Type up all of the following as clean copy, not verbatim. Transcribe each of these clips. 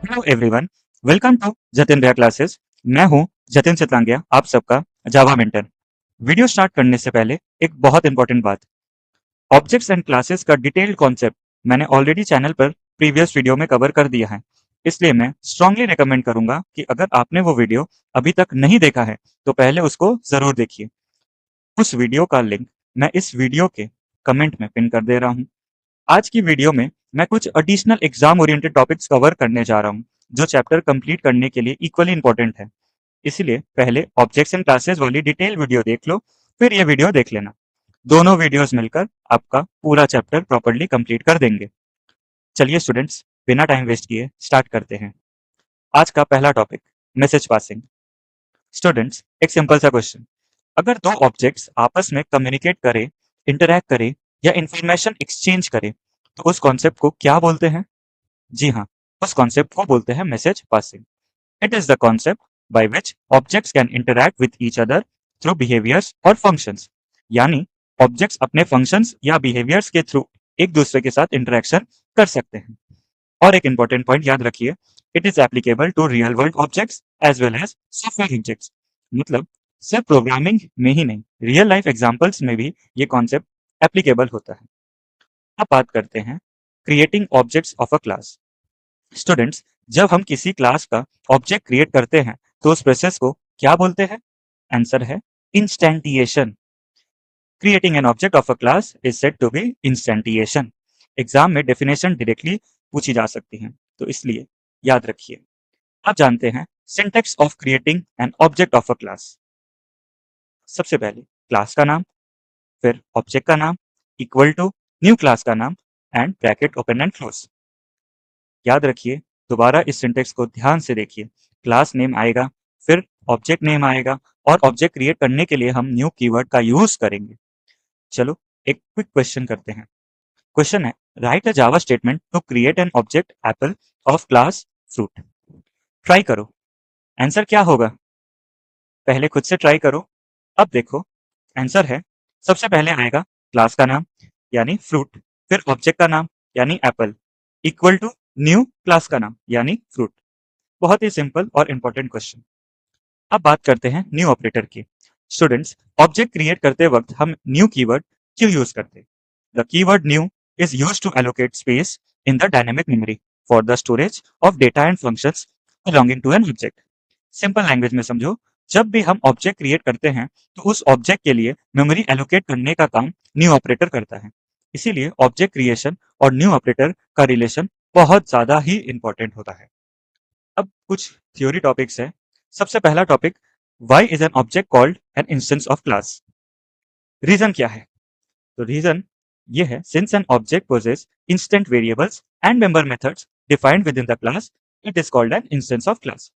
Hello everyone. Welcome to Jatin Bhaiya classes. मैं हूं जतिन चितलांगिया, आप सबका जावा मेंटर। वीडियो स्टार्ट करने से पहले एक बहुत इंपॉर्टेंट बात। ऑब्जेक्ट्स एंड क्लासेस का डिटेल्ड कॉन्सेप्ट मैंने ऑलरेडी चैनल पर प्रीवियस वीडियो में कवर कर दिया है। इसलिए मैं स्ट्रांगली रिकमेंड करूंगा कि अगर आपने वो वीडियो अभी तक नहीं देखा है तो पहले उसको जरूर देखिए। उस वीडियो का लिंक मैं इस वीडियो के कमेंट में पिन कर दे रहा हूँ। आज की वीडियो में मैं कुछ additional exam oriented topics cover करने जा रहा हूँ जो चैप्टर कंप्लीट करने के लिए इक्वली इंपॉर्टेंट है। इसलिए पहले ऑब्जेक्ट्स एंड क्लासेस वाली डिटेल वीडियो देख लो, फिर ये वीडियो देख लेना। दोनों वीडियोस मिलकर आपका पूरा चैप्टर प्रॉपर्ली कंप्लीट कर देंगे। चलिए स्टूडेंट्स, बिना टाइम वेस्ट किए स्टार्ट करते हैं। आज का पहला टॉपिक, मैसेज पासिंग। स्टूडेंट्स, एक सिंपल सा क्वेश्चन। अगर दो ऑब्जेक्ट्स आपस में कम्युनिकेट करें, इंटरैक्ट करें या इंफॉर्मेशन एक्सचेंज करें तो उस कॉन्सेप्ट को क्या बोलते हैं? जी हाँ, उस कॉन्सेप्ट को बोलते हैं message passing. It is the concept by which objects can interact with each other through behaviours और फंक्शंस। यानी ऑब्जेक्ट्स अपने फंक्शंस या बिहेवियर्स के थ्रू एक दूसरे के साथ इंटरेक्शन कर सकते हैं। और एक इंपॉर्टेंट पॉइंट याद रखिए, it is applicable to real world objects as well as software objects. मतलब सिर्फ प्रोग्रामिंग में ही नहीं, रियल लाइफ एग्जांपल्स में भी ये कॉन्सेप्ट एप्लीकेबल होता है। अब बात करते हैं creating objects of a class. Students, जब हम किसी क्लास का ऑब्जेक्ट क्रिएट करते हैं तो उस प्रोसेस को क्या बोलते हैं? आंसर है instantiation. Creating an object of a class is said to be instantiation. Exam में डेफिनेशन डायरेक्टली पूछी जा सकती हैं, तो इसलिए याद रखिए। अब जानते हैं syntax of creating an object of a class. सबसे पहले क्लास का नाम, फिर ऑब्जेक्ट का नाम इक्वल टू न्यू क्लास का नाम and bracket open and close. याद रखिए, दोबारा इस सिंटेक्स को ध्यान से देखिए। क्लास नेम आएगा, फिर ऑब्जेक्ट नेम आएगा और ऑब्जेक्ट क्रिएट करने के लिए हम न्यू कीवर्ड का यूज करेंगे। चलो एक क्विक क्वेश्चन करते हैं। क्वेश्चन है, write a Java statement to create an object apple of class fruit. Try करो, आंसर क्या होगा? पहले खुद से ट्राई करो। अब देखो, आंसर है, सबसे पहले आएगा क्लास का नाम यानी फ्रूट, फिर ऑब्जेक्ट का नाम यानी apple, equal to new class का नाम यानी फ्रूट। बहुत ही सिंपल और इंपॉर्टेंट क्वेश्चन। अब बात करते हैं न्यू ऑपरेटर की। स्टूडेंट्स, ऑब्जेक्ट क्रिएट करते वक्त हम न्यू कीवर्ड क्यों यूज करते हैं? The keyword new is used to allocate space in the dynamic memory for the storage of data and functions belonging to an object. Simple language में समझो, जब भी हम ऑब्जेक्ट क्रिएट करते हैं तो उस ऑब्जेक्ट के लिए मेमोरी एलोकेट करने का काम न्यू ऑपरेटर करता है। इसीलिए ऑब्जेक्ट क्रिएशन और न्यू ऑपरेटर का रिलेशन बहुत ज्यादा ही इंपॉर्टेंट होता है। अब कुछ थ्योरी टॉपिक्स है। सबसे पहला topic, why is an object called an instance of class. Reason क्या है? तो रीजन ये है, since an object possesses instant variables and member methods defined within the class, it is called an instance of class.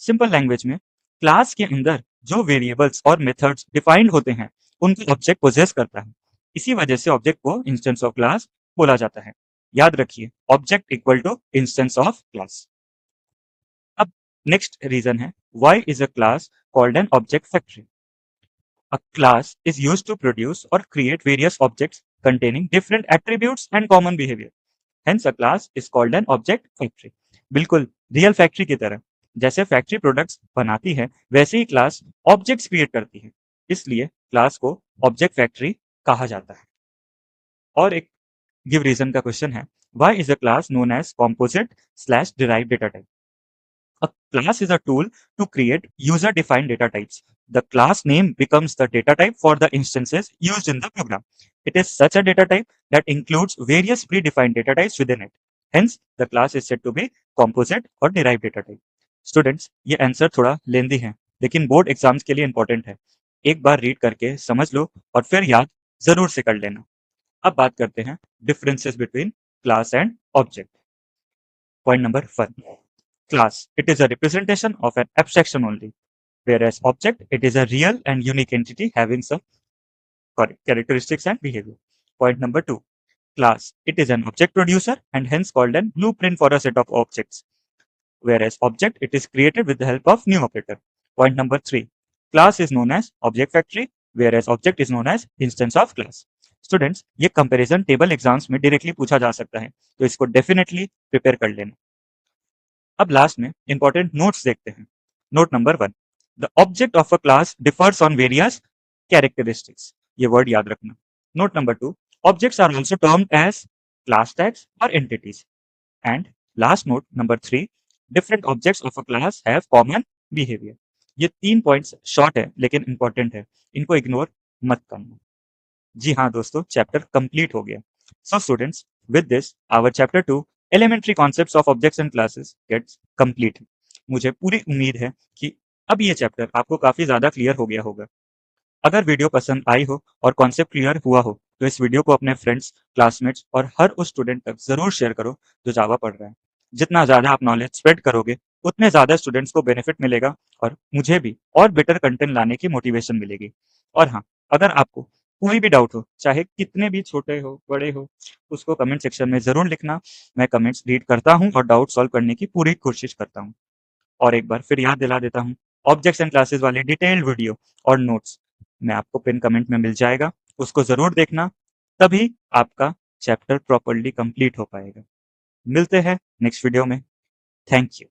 Simple language में, class के अंदर जो variables और मेथड्स डिफाइंड होते हैं उनको ऑब्जेक्ट पोजेस करता है। इसी वजह से ऑब्जेक्ट को इंस्टेंस ऑफ क्लास बोला जाता है। याद रखिए, object equal to instance of class. अब नेक्स्ट रीजन है, why is a class called an object factory. A class is used to produce or create various objects containing different attributes and common behavior. Hence, a class is called an object factory. बिल्कुल real factory की तरह, जैसे factory products बनाती है वैसे ही class objects create करती है। इसलिए क्लास को ऑब्जेक्ट फैक्ट्री कहा जाता है। और एक गिव रीजन का क्वेश्चन है, why is a class known as composite slash derive data type. A class is a tool to create user-defined data types. The class name becomes the data type for the instances used in the program. It is such a data type that includes various predefined data types within it. Hence, the class is said to be composite or derived data type. Students, ये answer थोड़ा लेंदी है, लेकिन board exams के लिए important है। एक बार read करके समझ लो और फिर याद जरूर से कर लेना। अब बात करते हैं differences between class and object. Point number 1, class, it is a representation of an abstraction only, whereas object, it is a real and unique entity having some characteristics and behavior. Point number 2, class, it is an object producer and hence called an blueprint for a set of objects, whereas object, it is created with the help of new operator. Point number 3, class is known as object factory, whereas object is known as instance of class. Students, ये comparison table exams में directly पूछा जा सकता है, तो इसको definitely prepare कर लेना। अब लास्ट में इंपॉर्टेंट नोट्स देखते हैं। Note number 1, the object of a class differs on various characteristics, ये वर्ड याद रखना। Note number 2, objects are also termed as class tags और entities. And last note number 3, different objects of a class have common behaviour. ये 3 points short है लेकिन important है, इनको ignore मत करना। जी हाँ दोस्तों, चैप्टर कंप्लीट हो गया। So students, with this our chapter 2 elementary concepts of objects and classes gets complete. मुझे पूरी उम्मीद है कि अब ये चैप्टर आपको काफी ज्यादा क्लियर हो गया होगा। अगर वीडियो पसंद आई हो और कॉन्सेप्ट क्लियर हुआ हो तो इस वीडियो को अपने फ्रेंड्स, क्लासमेट्स और हर उस स्टूडेंट तक जरूर शेयर करो जो जावा पढ़ रहा है। जितना ज्यादा आप नॉलेज स्प्रेड करोगे उतने ज्यादा स्टूडेंट्स को बेनिफिट मिलेगा और मुझे भी और बेटर कंटेंट लाने की मोटिवेशन मिलेगी। और हाँ, अगर आपको कोई भी डाउट हो, चाहे कितने भी छोटे हो बड़े हो, उसको कमेंट सेक्शन में जरूर लिखना। मैं कमेंट्स रीड करता हूँ और डाउट सॉल्व करने की पूरी कोशिश करता हूँ। और एक बार फिर याद दिला देता हूँ, ऑब्जेक्ट्स एंड क्लासेस वाले डिटेल्ड वीडियो और नोट्स में आपको पिन कमेंट में मिल जाएगा, उसको जरूर देखना, तभी आपका चैप्टर प्रॉपरली कंप्लीट हो पाएगा। मिलते हैं नेक्स्ट वीडियो में। Thank you.